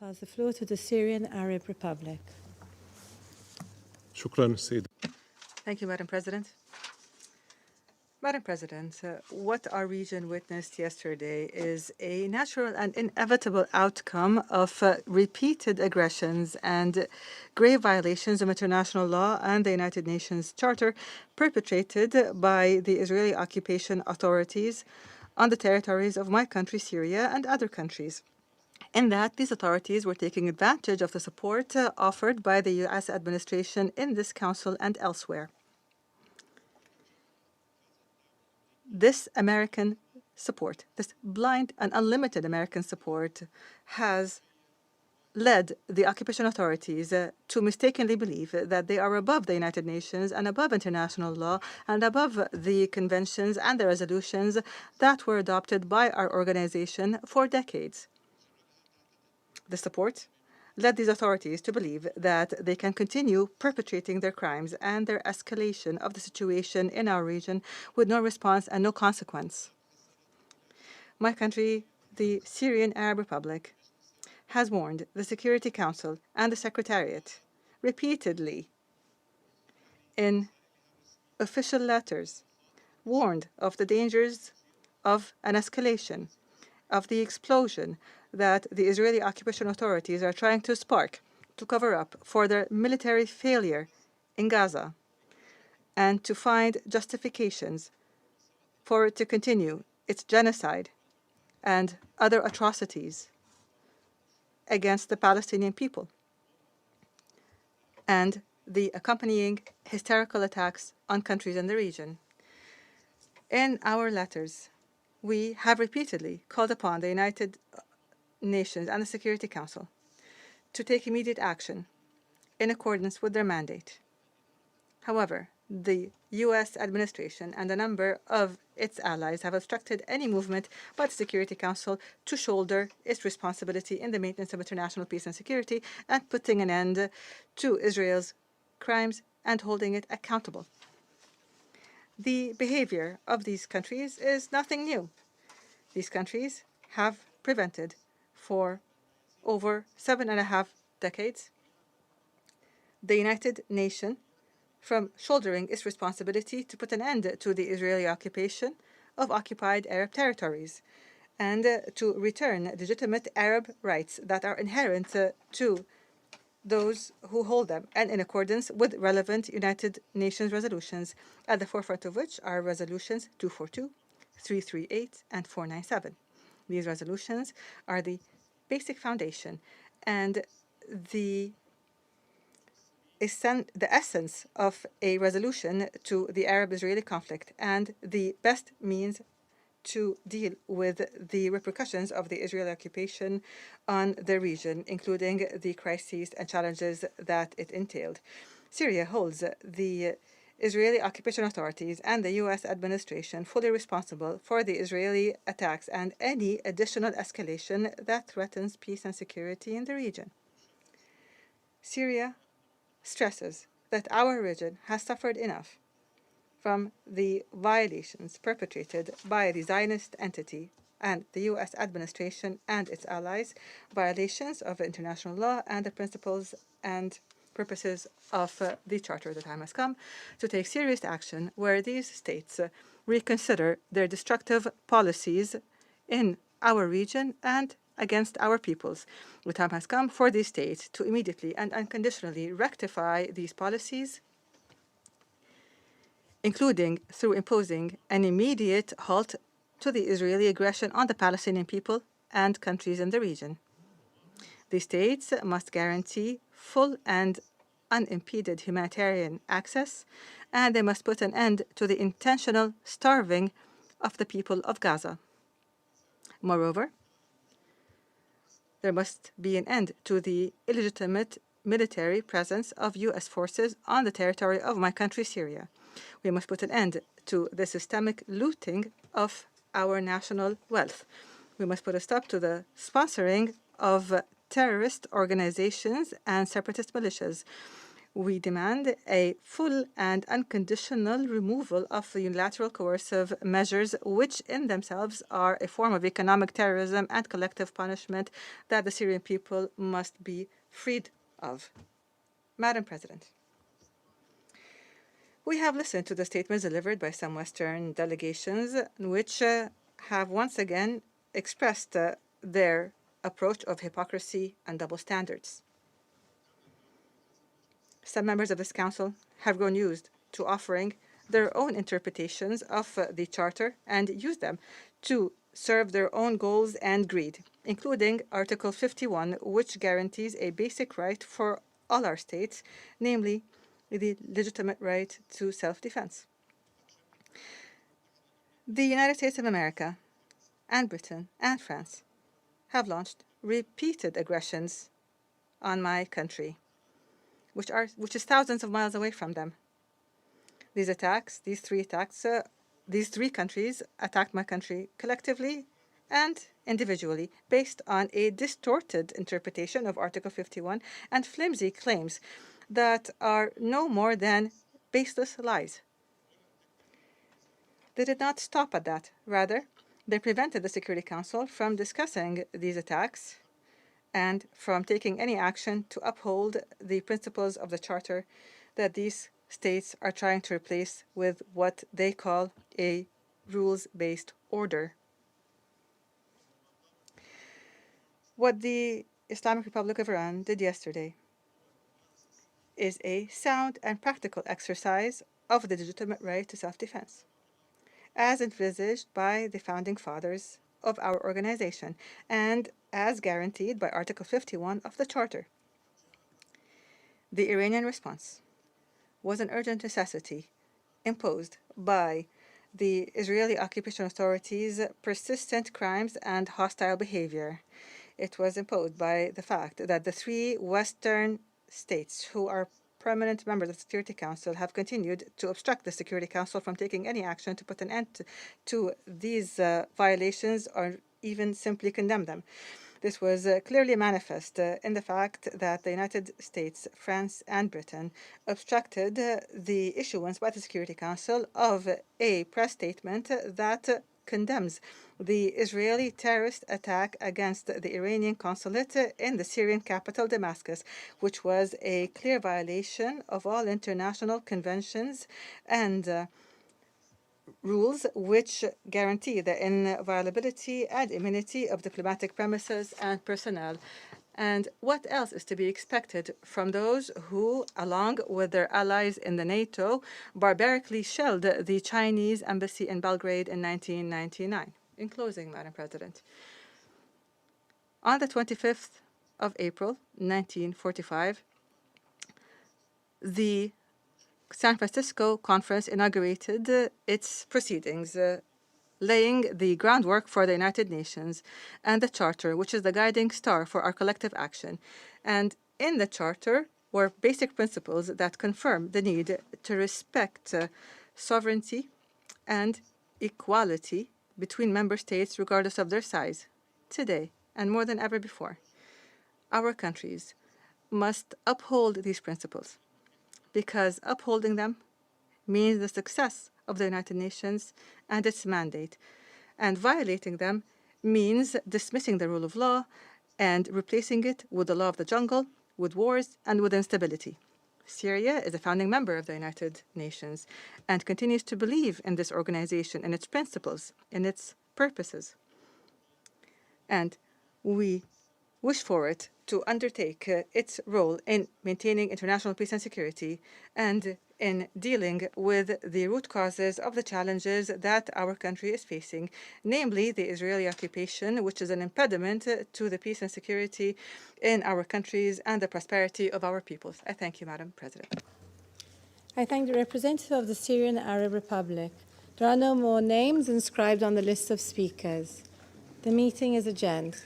pass the floor to the Syrian Arab Republic. Thank you, Madam President. Madam President, what our region witnessed yesterday is a natural and inevitable outcome of repeated aggressions and grave violations of international law and the United Nations Charter perpetrated by the Israeli occupation authorities on the territories of my country, Syria, and other countries. In that, these authorities were taking advantage of the support offered by the U.S. administration in this council and elsewhere. This American support, this blind and unlimited American support, has led the occupation authorities to mistakenly believe that they are above the United Nations and above international law and above the conventions and the resolutions that were adopted by our organization for decades. The support led these authorities to believe that they can continue perpetrating their crimes and their escalation of the situation in our region with no response and no consequence. My country, the Syrian Arab Republic, has warned the Security Council and the Secretariat repeatedly in official letters, warned of the dangers of an escalation, of the explosion that the Israeli occupation authorities are trying to spark to cover up for their military failure in Gaza and to find justifications for it to continue its genocide and other atrocities against the Palestinian people and the accompanying hysterical attacks on countries in the region. In our letters, we have repeatedly called upon the United Nations and the Security Council to take immediate action in accordance with their mandate. However, the U.S. administration and a number of its allies have obstructed any movement by the Security Council to shoulder its responsibility in the maintenance of international peace and security and putting an end to Israel's crimes and holding it accountable. The behavior of these countries is nothing new. These countries have prevented for over 7.5 decades the United Nations from shouldering its responsibility to put an end to the Israeli occupation of occupied Arab territories and to return legitimate Arab rights that are inherent to those who hold them and in accordance with relevant United Nations resolutions, at the forefront of which are resolutions 242, 338, and 497. These resolutions are the basic foundation and the essence of a resolution to the Arab-Israeli conflict and the best means to deal with the repercussions of the Israeli occupation on the region, including the crises and challenges that it entailed. Syria holds the Israeli occupation authorities and the U.S. administration fully responsible for the Israeli attacks and any additional escalation that threatens peace and security in the region. Syria stresses that our region has suffered enough from the violations perpetrated by the Zionist entity and the U.S. administration and its allies, violations of international law and the principles and purposes of the Charter. The time has come to take serious action where these states reconsider their destructive policies in our region and against our peoples. The time has come for these states to immediately and unconditionally rectify these policies, including through imposing an immediate halt to the Israeli aggression on the Palestinian people and countries in the region. The states must guarantee full and unimpeded humanitarian access, and they must put an end to the intentional starving of the people of Gaza. Moreover, there must be an end to the illegitimate military presence of U.S. forces on the territory of my country, Syria. We must put an end to the systemic looting of our national wealth. We must put a stop to the sponsoring of terrorist organizations and separatist militias. We demand a full and unconditional removal of the unilateral coercive measures, which in themselves are a form of economic terrorism and collective punishment that the Syrian people must be freed of. Madam President, we have listened to the statements delivered by some Western delegations, which have once again expressed their approach of hypocrisy and double standards. Some members of this Council have grown used to offering their own interpretations of the Charter and use them to serve their own goals and greed, including Article 51, which guarantees a basic right for all our states, namely the legitimate right to self-defense. The United States of America and Britain and France have launched repeated aggressions on my country, which is thousands of miles away from them. These three countries attacked my country collectively and individually based on a distorted interpretation of Article 51 and flimsy claims that are no more than baseless lies. They did not stop at that. Rather, they prevented the Security Council from discussing these attacks and from taking any action to uphold the principles of the Charter that these states are trying to replace with what they call a rules-based order. What the Islamic Republic of Iran did yesterday is a sound and practical exercise of the legitimate right to self-defense, as envisaged by the founding fathers of our organization and as guaranteed by Article 51 of the Charter. The Iranian response was an urgent necessity imposed by the Israeli occupation authorities' persistent crimes and hostile behavior. It was imposed by the fact that the three Western states who are permanent members of the Security Council have continued to obstruct the Security Council from taking any action to put an end to these violations or even simply condemn them. This was clearly manifest in the fact that the United States, France, and Britain obstructed the issuance by the Security Council of a press statement that condemns the Israeli terrorist attack against the Iranian consulate in the Syrian capital, Damascus, which was a clear violation of all international conventions and rules which guarantee the inviolability and immunity of diplomatic premises and personnel. And what else is to be expected from those who, along with their allies in the NATO, barbarically shelled the Chinese embassy in Belgrade in 1999? In closing, Madam President, on the 25th of April, 1945, the San Francisco Conference inaugurated its proceedings, laying the groundwork for the United Nations and the Charter, which is the guiding star for our collective action. And in the Charter were basic principles that confirm the need to respect sovereignty and equality between member states regardless of their size. Today, and more than ever before, our countries must uphold these principles, because upholding them means the success of the United Nations and its mandate, and violating them means dismissing the rule of law and replacing it with the law of the jungle, with wars, and with instability. Syria is a founding member of the United Nations and continues to believe in this organization, in its principles, in its purposes. And we wish for it to undertake its role in maintaining international peace and security and in dealing with the root causes of the challenges that our country is facing, namely the Israeli occupation, which is an impediment to the peace and security in our countries and the prosperity of our peoples. I thank you, Madam President. I thank the representative of the Syrian Arab Republic. There are no more names inscribed on the list of speakers. The meeting is adjourned.